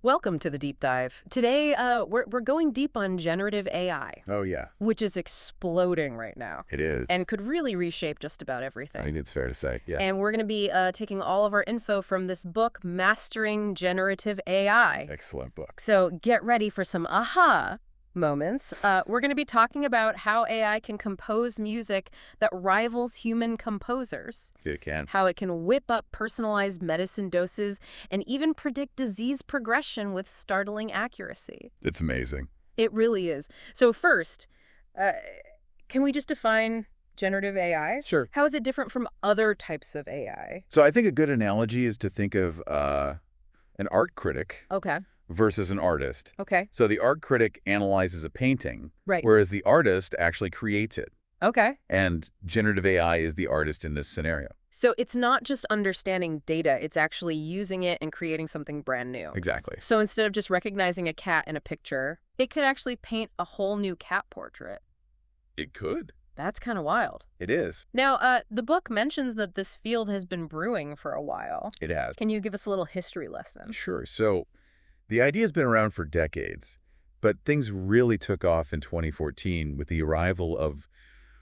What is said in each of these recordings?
Welcome to the deep dive. Today, we're going deep on generative AI, Oh, yeah, which is exploding right now it is. and could really reshape just about I everything. think it's fair to say, yeah. And we're going to be taking all of our info from this book, Mastering Generative AI. Excellent book. So get ready for some aha moments. We're going to be talking about how AI can compose music that rivals human composers. It can. How it can whip up personalized medicine doses and even predict disease progression with startling accuracy. It's amazing. It really is. So first, uh, can we just define generative AI? Sure. How is it different from other types of AI? So I think a good analogy is to think of an art critic Okay. versus an artist. Okay. So the art critic analyzes a painting, Right. whereas the artist actually creates it. Okay. And generative AI is the artist in this scenario. So it's not just understanding data, it's actually using it and creating something brand new. Exactly. So instead of just recognizing a cat in a picture, it could actually paint a whole new cat portrait. It could. That's kind of wild. It is. Now, the book mentions that this field has been brewing for a while. It has. Can you give us a little history lesson? Sure. So the idea's been around for decades, but things really took off in 2014 with the arrival of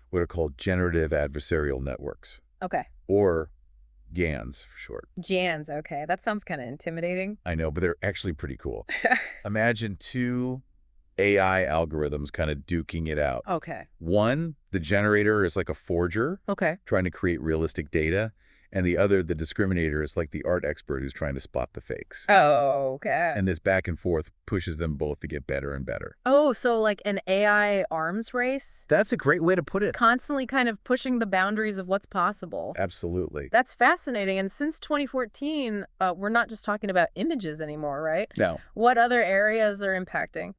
what are called Generative Adversarial Networks, Okay. or GANs for short. GANs, okay. That sounds kind of intimidating. I know, but they're actually pretty cool. Imagine two AI algorithms kind of duking it out. Okay. One, the generator, is like a forger Okay. trying to create realistic data, and the other, the discriminator, is like the art expert who's trying to spot the fakes. Oh, okay. And this back and forth pushes them both to get better and better. Oh, so like an AI arms race? That's a great way to put it. Constantly kind of pushing the boundaries of what's possible. Absolutely. That's fascinating. And since 2014, we're not just talking about images anymore, right? Now, What other areas are impacting?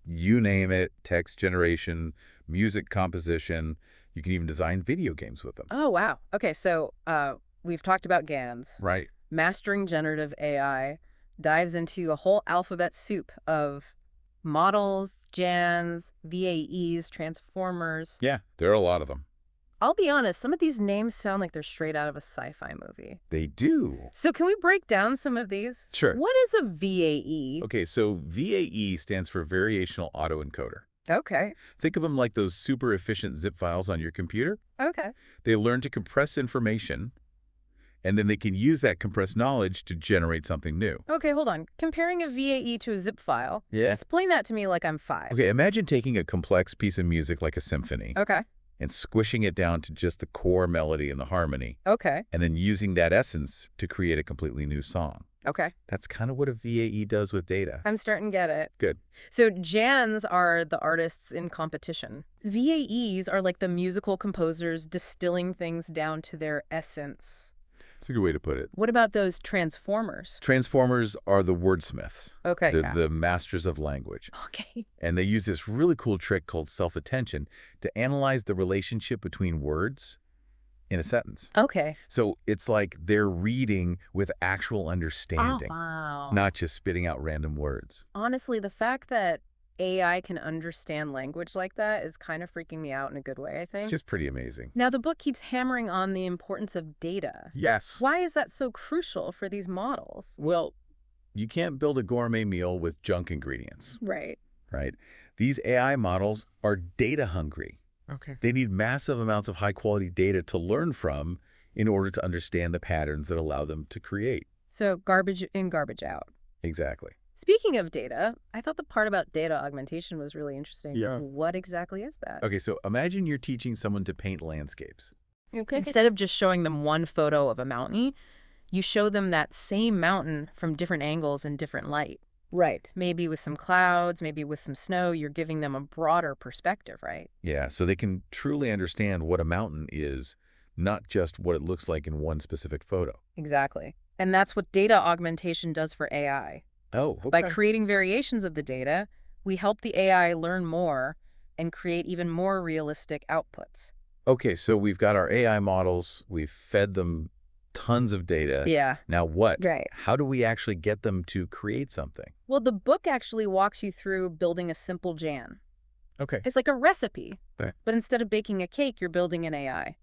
you name it, text generation, music composition. You can even design video games with them. Oh, wow. Okay, so we've talked about GANs. Right. Mastering Generative AI dives into a whole alphabet soup of models, GANs, VAEs, transformers. Yeah, there are a lot of them. I'll be honest, some of these names sound like they're straight out of a sci-fi movie. They do. So can we break down some of these? Sure. What is a VAE? Okay, so VAE stands for Variational Autoencoder. Okay. Think of them like those super efficient zip files on your computer. Okay. They learn to compress information, and then they can use that compressed knowledge to generate something new. Okay, hold on. Comparing a VAE to a zip file. Yeah. Explain that to me like I'm 5. Okay, imagine taking a complex piece of music like a symphony Okay. and squishing it down to just the core melody and the harmony, Okay. and then using that essence to create a completely new song. Okay. That's kind of what a VAE does with data. I'm starting to get it. Good. So GANs are the artists in competition. VAEs are like the musical composers distilling things down to their essence. That's a good way to put it. What about those transformers? Transformers are the wordsmiths. Okay. They're Yeah. the masters of language. Okay. And they use this really cool trick called self-attention to analyze the relationship between words in a sentence. Okay. So it's like they're reading with actual understanding, Oh, wow. not just spitting out random words. Honestly, the fact that AI can understand language like that is kind of freaking me out in a good way, I It's think. just pretty amazing. Now, the book keeps hammering on the importance of data. Yes. Why is that so crucial for these models? Well, you can't build a gourmet meal with junk ingredients, Right. right? These AI models are data hungry. Okay. They need massive amounts of high-quality data to learn from in order to understand the patterns that allow them to create. So garbage in, garbage out. Exactly. Speaking of data, I thought the part about data augmentation was really interesting. Yeah. What exactly is that? Okay, so imagine you're teaching someone to paint landscapes. Okay. Instead of just showing them one photo of a mountain, you show them that same mountain from different angles and different light. Right. Maybe with some clouds, maybe with some snow, you're giving them a broader perspective, right? Yeah, so they can truly understand what a mountain is, not just what it looks like in one specific photo. Exactly. And that's what data augmentation does for AI. Oh, okay. By creating variations of the data, we help the AI learn more and create even more realistic outputs. Okay, so we've got our AI models. We've fed them tons of data. Yeah. Now what? Right. How do we actually get them to create something? Well, the book actually walks you through building a simple GAN. Okay. It's like a recipe, Okay. but instead of baking a cake, you're building an AI.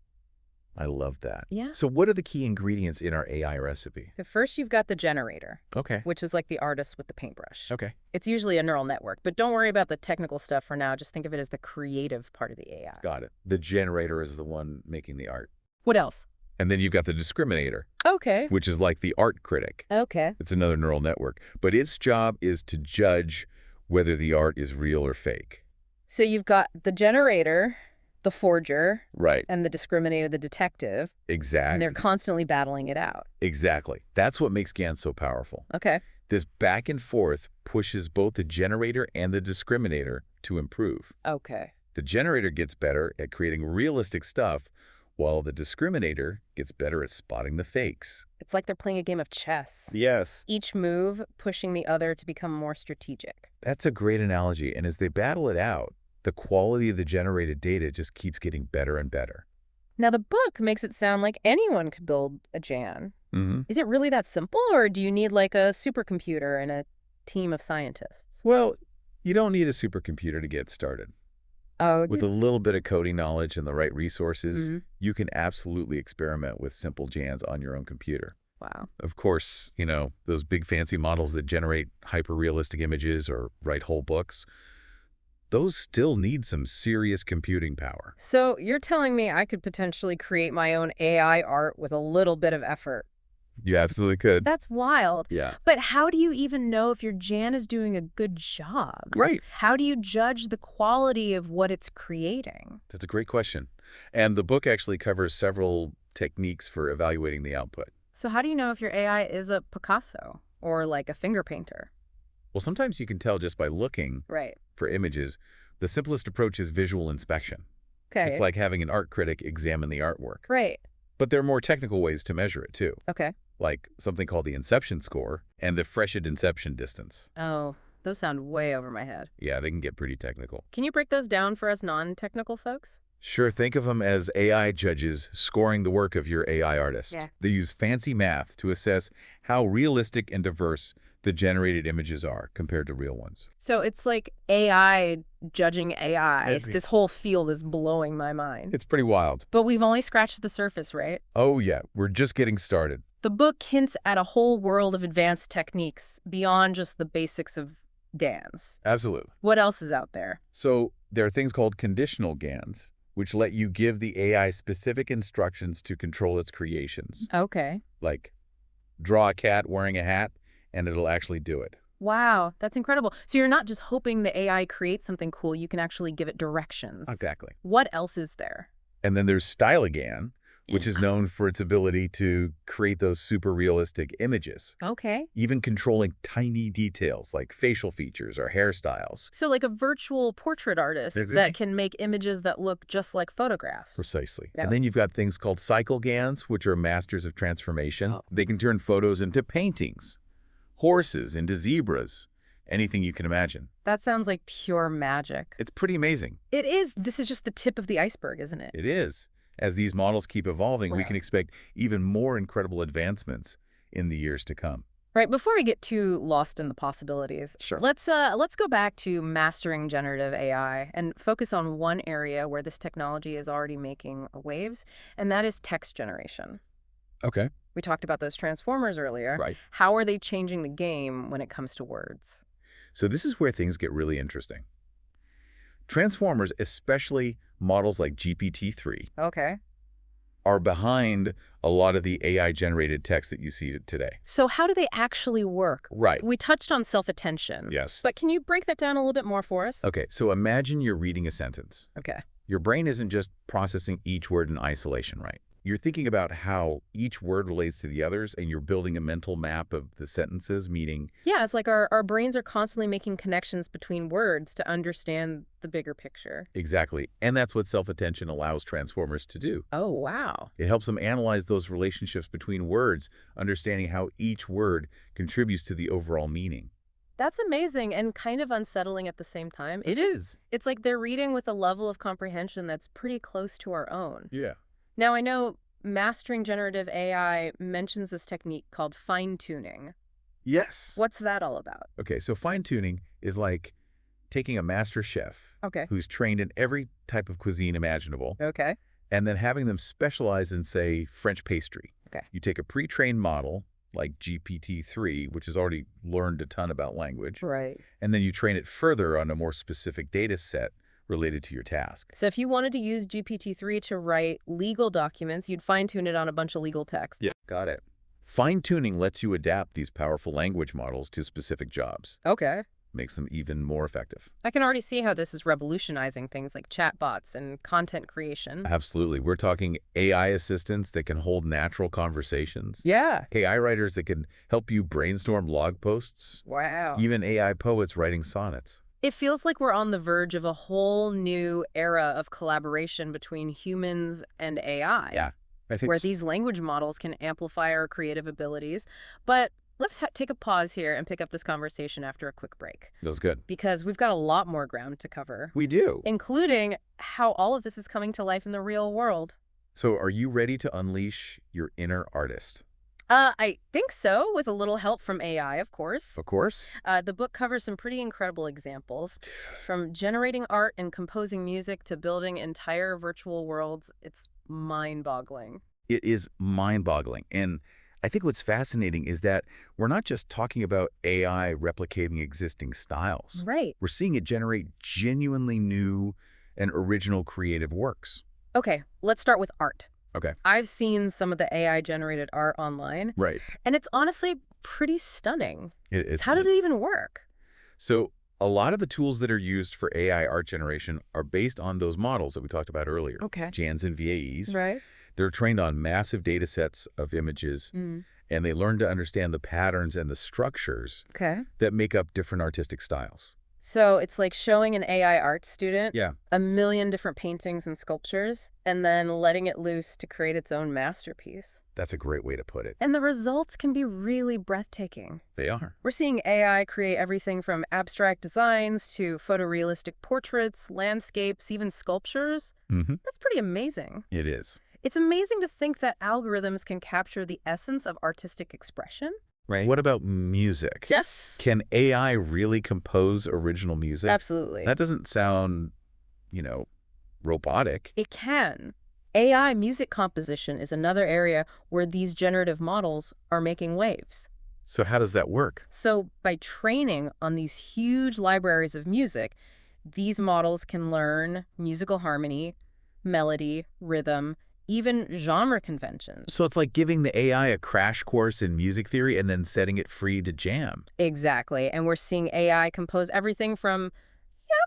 I love that. Yeah. So what are the key ingredients in our AI recipe? The first, you've got the generator, Okay. which is like the artist with the paintbrush. Okay. It's usually a neural network, but don't worry about the technical stuff for now. Just think of it as the creative part of the AI. Got it. The generator is the one making the art. What else? And then you've got the discriminator, Okay. which is like the art critic. Okay. It's another neural network. But its job is to judge whether the art is real or fake. So you've got the generator, the forger, Right. and the discriminator, the detective, and Exactly. they're constantly battling it out. Exactly. That's what makes GANs so powerful. Okay. This back and forth pushes both the generator and the discriminator to improve. Okay. The generator gets better at creating realistic stuff, while the discriminator gets better at spotting the fakes. It's like they're playing a game of chess. Yes. Each move pushing the other to become more strategic. That's a great analogy. And as they battle it out, the quality of the generated data just keeps getting better and better. Now, the book makes it sound like anyone could build a GAN. Is it really that simple, or do you need like a supercomputer and a team of scientists? Well, you don't need a supercomputer to get started. Oh, With a little bit of coding knowledge and the right resources, Mhm. you can absolutely experiment with simple GANs on your own computer. wow. Of course, those big fancy models that generate hyper-realistic images or write whole books, those still need some serious computing power. So you're telling me I could potentially create my own AI art with a little bit of effort? You absolutely could. That's wild. Yeah. But how do you even know if your GAN is doing a good job? Right. How do you judge the quality of what it's creating? That's a great question. And the book actually covers several techniques for evaluating the output. So how do you know if your AI is a Picasso or like a finger painter? Well, sometimes you can tell just by looking Right. for images. The simplest approach is visual inspection. Okay. It's like having an art critic examine the artwork. Right. But there are more technical ways to measure it, too, Okay. like something called the inception score and the freshet inception distance. Oh, those sound way over my head. Yeah, they can get pretty technical. Can you break those down for us non-technical folks? Sure, think of them as AI judges scoring the work of your AI artist. Yeah. They use fancy math to assess how realistic and diverse the generated images are compared to real ones. So it's like AI judging AI. It's- This whole field is blowing my mind. It's pretty wild. But we've only scratched the surface, right? Oh yeah, we're just getting started. The book hints at a whole world of advanced techniques beyond just the basics of GANs. Absolutely. What else is out there? So there are things called conditional GANs, which let you give the AI specific instructions to control its creations. Okay. Like, draw a cat wearing a hat, and it'll actually do it. Wow, that's incredible. So you're not just hoping the AI creates something cool, you can actually give it directions. Exactly. What else is there? And then there's StyleGAN, which is known for its ability to create those super realistic images, Okay. even controlling tiny details like facial features or hairstyles. So like a virtual portrait artist Exactly. that can make images that look just like photographs. Precisely. Yeah. And then you've got things called CycleGANs, which are masters of transformation. Oh. They can turn photos into paintings, horses into zebras, anything you can imagine. That sounds like pure magic. It's pretty amazing. It is. This is just the tip of the iceberg, isn't it? It is. As these models keep evolving, we Wow. can expect even more incredible advancements in the years to come. Right, before we get too lost in the possibilities, Sure. let's go back to mastering generative AI and focus on one area where this technology is already making waves, and that is text generation. Okay. We talked about those transformers earlier. Right. How are they changing the game when it comes to words? So this is where things get really interesting. Transformers, especially models like GPT-3, Okay. are behind a lot of the AI-generated text that you see today. So how do they actually work? Right. We touched on self-attention. Yes. But can you break that down a little bit more for us? Okay, so imagine you're reading a sentence. Okay. Your brain isn't just processing each word in isolation, right? You're thinking about how each word relates to the others, and you're building a mental map of the sentences, meaning... Yeah, it's like our brains are constantly making connections between words to understand the bigger picture. Exactly. And that's what self-attention allows transformers to do. Oh, wow. It helps them analyze those relationships between words, understanding how each word contributes to the overall meaning. That's amazing and kind of unsettling at the same time. It's like they're reading with a level of comprehension that's pretty close to our own. Yeah. Now, I know mastering generative AI mentions this technique called fine-tuning. Yes. What's that all about? Okay, so fine-tuning is like taking a master chef Okay. who's trained in every type of cuisine imaginable Okay. and then having them specialize in, say, French pastry. Okay. You take a pre-trained model, like GPT-3, which has already learned a ton about language, Right. and then you train it further on a more specific data set related to your task. So if you wanted to use GPT-3 to write legal documents, you'd fine-tune it on a bunch of legal text. Yeah, got it. Fine-tuning lets you adapt these powerful language models to specific jobs. Okay. Makes them even more effective. I can already see how this is revolutionizing things like chatbots and content creation. Absolutely. We're talking AI assistants that can hold natural conversations. Yeah. AI writers that can help you brainstorm blog posts. Wow. Even AI poets writing sonnets. It feels like we're on the verge of a whole new era of collaboration between humans and AI. Yeah, I think where these language models can amplify our creative abilities. But let's take a pause here and pick up this conversation after a quick break. that was good. Because we've got a lot more ground to cover, We do. including how all of this is coming to life in the real world. So are you ready to unleash your inner artist? I think so, with a little help from AI, of course. Of course. The book covers some pretty incredible examples, from generating art and composing music to building entire virtual worlds. It's mind-boggling. It is mind-boggling. And I think what's fascinating is that we're not just talking about AI replicating existing styles. Right. We're seeing it generate genuinely new and original creative works. Okay, let's start with art. Okay. I've seen some of the AI-generated art online, Right. and it's honestly pretty stunning. It is. How does it even work? So a lot of the tools that are used for AI art generation are based on those models that we talked about earlier. Okay. GANs and VAEs. Right. They're trained on massive data sets of images, and they learn to understand the patterns and the structures Okay. that make up different artistic styles. So it's like showing an AI art student Yeah. a million different paintings and sculptures, and then letting it loose to create its own masterpiece. That's a great way to put it. And the results can be really breathtaking. They are. We're seeing AI create everything from abstract designs to photorealistic portraits, landscapes, even sculptures. Mm-hmm. That's pretty amazing. It is. It's amazing to think that algorithms can capture the essence of artistic expression. Right. What about music? Yes. Can AI really compose original music? Absolutely. That doesn't sound, robotic. It can. AI music composition is another area where these generative models are making waves. So how does that work? So by training on these huge libraries of music, these models can learn musical harmony, melody, rhythm, even genre conventions. So it's like giving the AI a crash course in music theory and then setting it free to jam. Exactly. And we're seeing AI compose everything from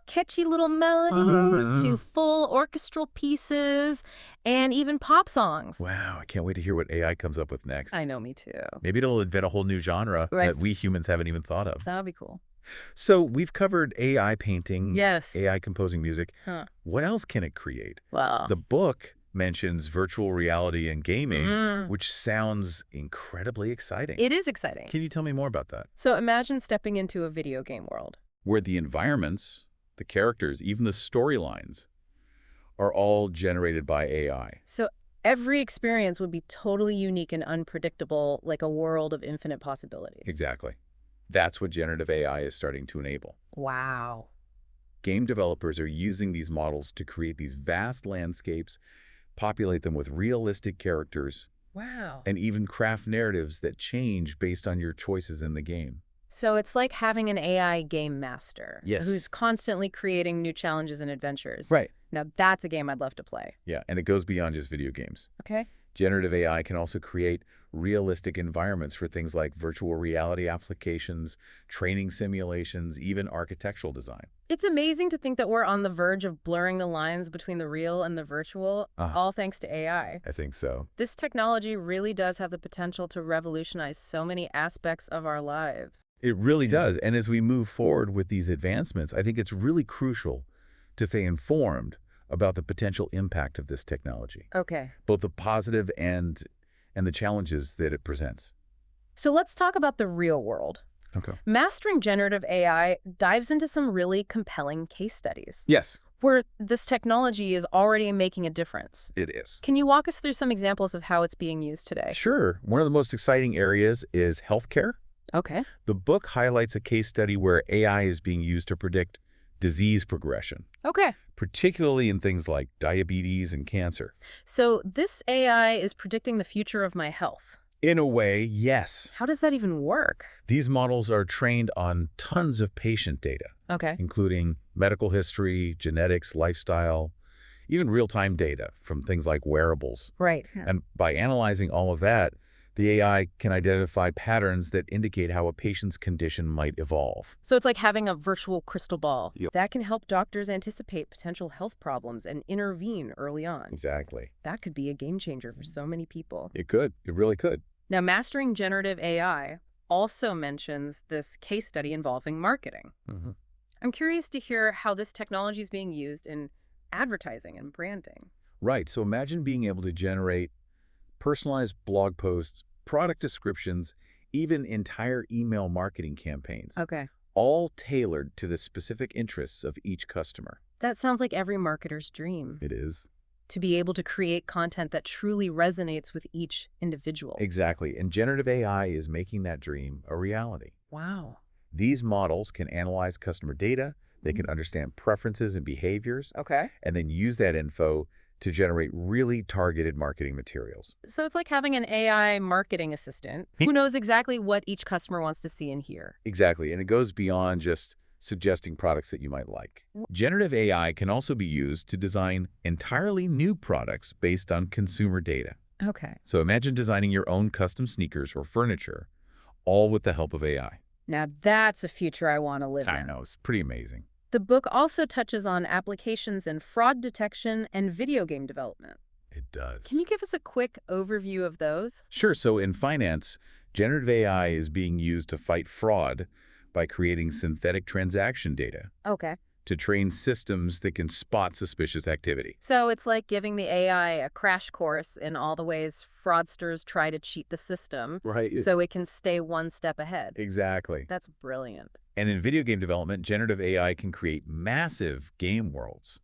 catchy little melodies to full orchestral pieces and even pop songs. Wow, I can't wait to hear what AI comes up with next. I know, me too. Maybe it'll invent a whole new genre Right. that we humans haven't even thought of. That would be cool. So we've covered AI painting, Yes. AI composing music. Huh. What else can it create? Well. The book mentions virtual reality and gaming, Mm. which sounds incredibly exciting. It is exciting. Can you tell me more about that? So imagine stepping into a video game world. Where the environments, the characters, even the storylines are all generated by AI. So every experience would be totally unique and unpredictable, like a world of infinite possibilities. Exactly. That's what generative AI is starting to enable. Wow. Game developers are using these models to create these vast landscapes, populate them with realistic characters, Wow. and even craft narratives that change based on your choices in the game. So it's like having an AI game master. Yes. Who's constantly creating new challenges and adventures. Right. Now that's a game I'd love to play. Yeah, and it goes beyond just video games. Okay. Generative AI can also create realistic environments for things like virtual reality applications, training simulations, even architectural design. It's amazing to think that we're on the verge of blurring the lines between the real and the virtual, all thanks to AI. I think so. This technology really does have the potential to revolutionize so many aspects of our lives. It really does. And as we move forward with these advancements, I think it's really crucial to stay informed about the potential impact of this technology, Okay. both the positive and the challenges that it presents. So let's talk about the real world. Okay. Mastering generative AI dives into some really compelling case studies Yes, where this technology is already making a difference. it is. Can you walk us through some examples of how it's being used today? Sure. One of the most exciting areas is healthcare. Okay. The book highlights a case study where AI is being used to predict disease progression, Okay. particularly in things like diabetes and cancer. So this AI is predicting the future of my health. In a way, yes. How does that even work? These models are trained on tons of patient data, Okay. including medical history, genetics, lifestyle, even real-time data from things like wearables. Right. And by analyzing all of that, the AI can identify patterns that indicate how a patient's condition might evolve. So it's like having a virtual crystal ball. Yep. That can help doctors anticipate potential health problems and intervene early on. Exactly. That could be a game changer for so many people. It could. It really could. Now, mastering generative AI also mentions this case study involving marketing. Mm-hmm. I'm curious to hear how this technology is being used in advertising and branding. Right. So imagine being able to generate personalized blog posts, product descriptions, even entire email marketing campaigns, Okay. all tailored to the specific interests of each customer. That sounds like every marketer's dream, It is. to be able to create content that truly resonates with each individual. Exactly. And generative AI is making that dream a reality. Wow. These models can analyze customer data, they can understand preferences and behaviors, Okay. and then use that info to generate really targeted marketing materials. So it's like having an AI marketing assistant who knows exactly what each customer wants to see and hear. Exactly, and it goes beyond just suggesting products that you might like. Generative AI can also be used to design entirely new products based on consumer data. Okay. So imagine designing your own custom sneakers or furniture, all with the help of AI. Now that's a future I want to live in. I know, it's pretty amazing. The book also touches on applications in fraud detection and video game development. It does. Can you give us a quick overview of those? Sure. So in finance, generative AI is being used to fight fraud by creating synthetic transaction data Okay. to train systems that can spot suspicious activity. So it's like giving the AI a crash course in all the ways fraudsters try to cheat the system Right. so it can stay one step ahead. Exactly. That's brilliant. And in video game development, generative AI can create massive game worlds,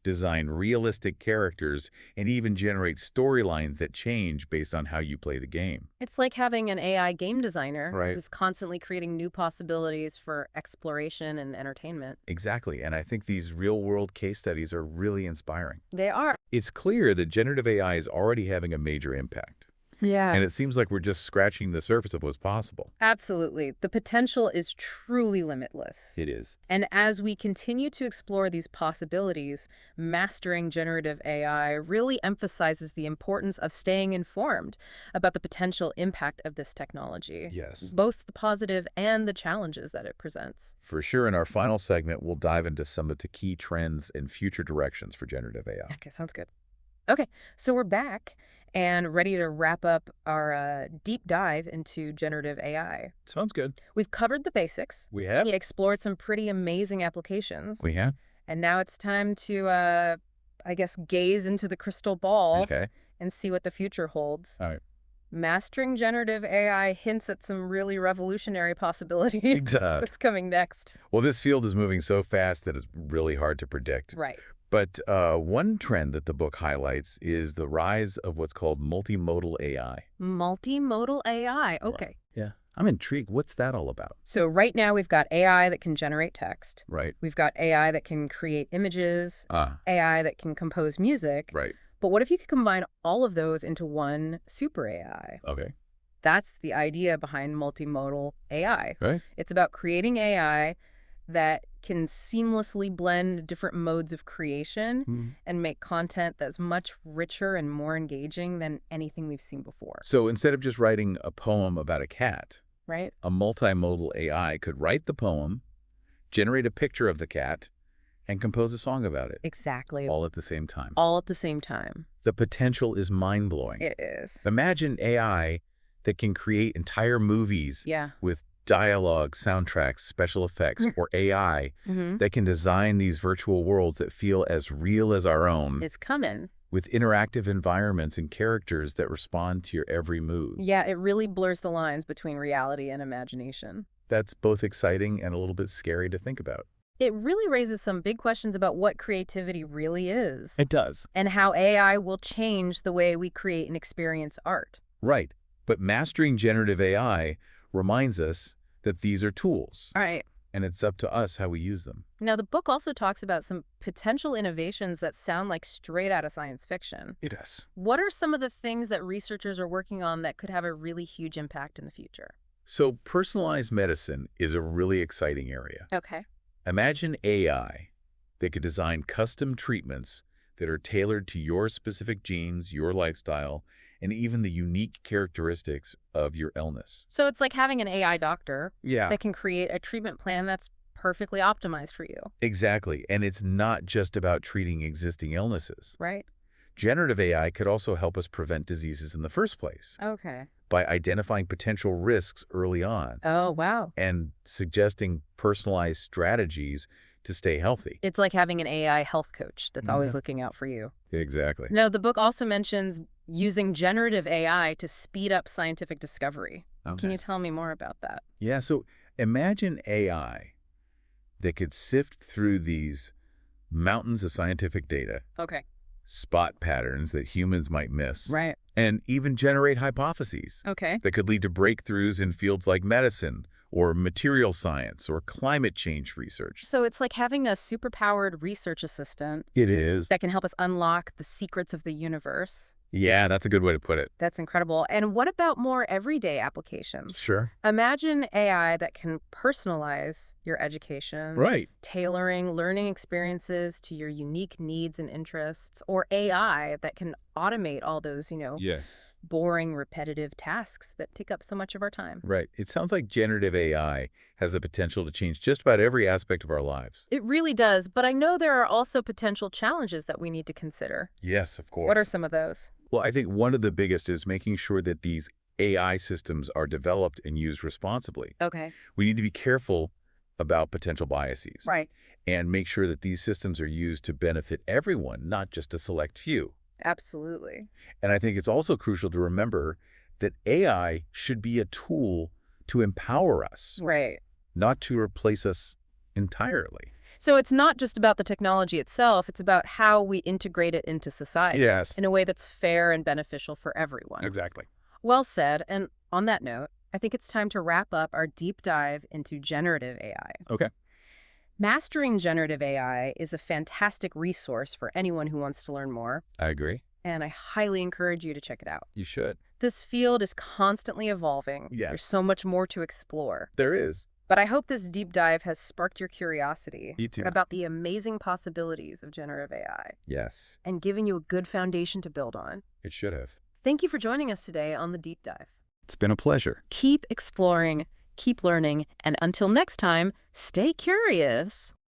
design realistic characters, and even generate storylines that change based on how you play the game. It's like having an AI game designer Right. who's constantly creating new possibilities for exploration and entertainment. Exactly. And I think these real-world case studies are really inspiring. They are. It's clear that generative AI is already having a major impact. Yeah. And it seems like we're just scratching the surface of what's possible. Absolutely. The potential is truly limitless. It is. And as we continue to explore these possibilities, mastering generative AI really emphasizes the importance of staying informed about the potential impact of this technology. Yes. Both the positive and the challenges that it presents. For sure, in our final segment, we'll dive into some of the key trends and future directions for generative AI. Okay, sounds good. Okay, so we're back and ready to wrap up our deep dive into generative AI. Sounds good. We've covered the basics. We have? We explored some pretty amazing applications. We have? And now it's time to, I guess, gaze into the crystal ball Okay. and see what the future holds. All right. Mastering generative AI hints at some really revolutionary possibilities. Exactly. What's coming next? Well, this field is moving so fast that it's really hard to predict. Right. But one trend that the book highlights is the rise of what's called multimodal AI. Multimodal AI. Okay. Yeah. I'm intrigued. What's that all about? So right now we've got AI that can generate text. Right. We've got AI that can create images, AI that can compose music. Right. But what if you could combine all of those into one super AI? Okay. That's the idea behind multimodal AI. Right. It's about creating AI that can seamlessly blend different modes of creation and make content that's much richer and more engaging than anything we've seen before. So instead of just writing a poem about a cat, Right? a multimodal AI could write the poem, generate a picture of the cat, and compose a song about it. Exactly. All at the same time. All at the same time. The potential is mind-blowing. It is. Imagine AI that can create entire movies Yeah. with dialogue, soundtracks, special effects, or AI that can design these virtual worlds that feel as real as our own, It's coming. with interactive environments and characters that respond to your every mood. Yeah, it really blurs the lines between reality and imagination. That's both exciting and a little bit scary to think about. It really raises some big questions about what creativity really is. It does. And how AI will change the way we create and experience art. Right. But mastering generative AI reminds us that these are tools. All right. and it's up to us how we use them. Now, the book also talks about some potential innovations that sound like straight out of science fiction. It does. What are some of the things that researchers are working on that could have a really huge impact in the future? So personalized medicine is a really exciting area. Okay. Imagine AI that could design custom treatments that are tailored to your specific genes, your lifestyle, and even the unique characteristics of your illness. So it's like having an AI doctor Yeah. that can create a treatment plan that's perfectly optimized for you, Exactly. And it's not just about treating existing illnesses. right? Generative AI could also help us prevent diseases in the first place Okay. by identifying potential risks early on Oh, wow. and suggesting personalized strategies to stay healthy. It's like having an AI health coach that's always Yeah. looking out for you. Exactly. No, the book also mentions using generative AI to speed up scientific discovery. Can you tell me more about that? Yeah, so imagine AI that could sift through these mountains of scientific data, Okay. spot patterns that humans might miss, Right. and even generate hypotheses Okay. that could lead to breakthroughs in fields like medicine or material science or climate change research. So it's like having a superpowered research assistant It is. that can help us unlock the secrets of the universe. Yeah, that's a good way to put it. That's incredible. And what about more everyday applications? Sure. Imagine AI that can personalize your education, Right. tailoring learning experiences to your unique needs and interests, or AI that can automate all those, Yes. boring, repetitive tasks that take up so much of our time. Right. It sounds like generative AI has the potential to change just about every aspect of our lives. It really does, but I know there are also potential challenges that we need to consider. Yes, of course. What are some of those? Well, I think one of the biggest is making sure that these AI systems are developed and used responsibly. Okay. We need to be careful about potential biases Right. and make sure that these systems are used to benefit everyone, not just a select few. Absolutely. And I think it's also crucial to remember that AI should be a tool to empower us, Right. not to replace us entirely. So it's not just about the technology itself, it's about how we integrate it into society Yes, in a way that's fair and beneficial for everyone. exactly. Well said. And on that note, I think it's time to wrap up our deep dive into generative AI. Okay. Mastering Generative AI is a fantastic resource for anyone who wants to learn more, I agree. and I highly encourage you to check it out. You should. This field is constantly evolving. Yes. There's so much more to explore. There is. But I hope this deep dive has sparked your curiosity Me too. about the amazing possibilities of generative AI Yes, and given you a good foundation to build on. it should have. Thank you for joining us today on the deep dive. It's been a pleasure. Keep exploring, keep learning, and until next time, stay curious.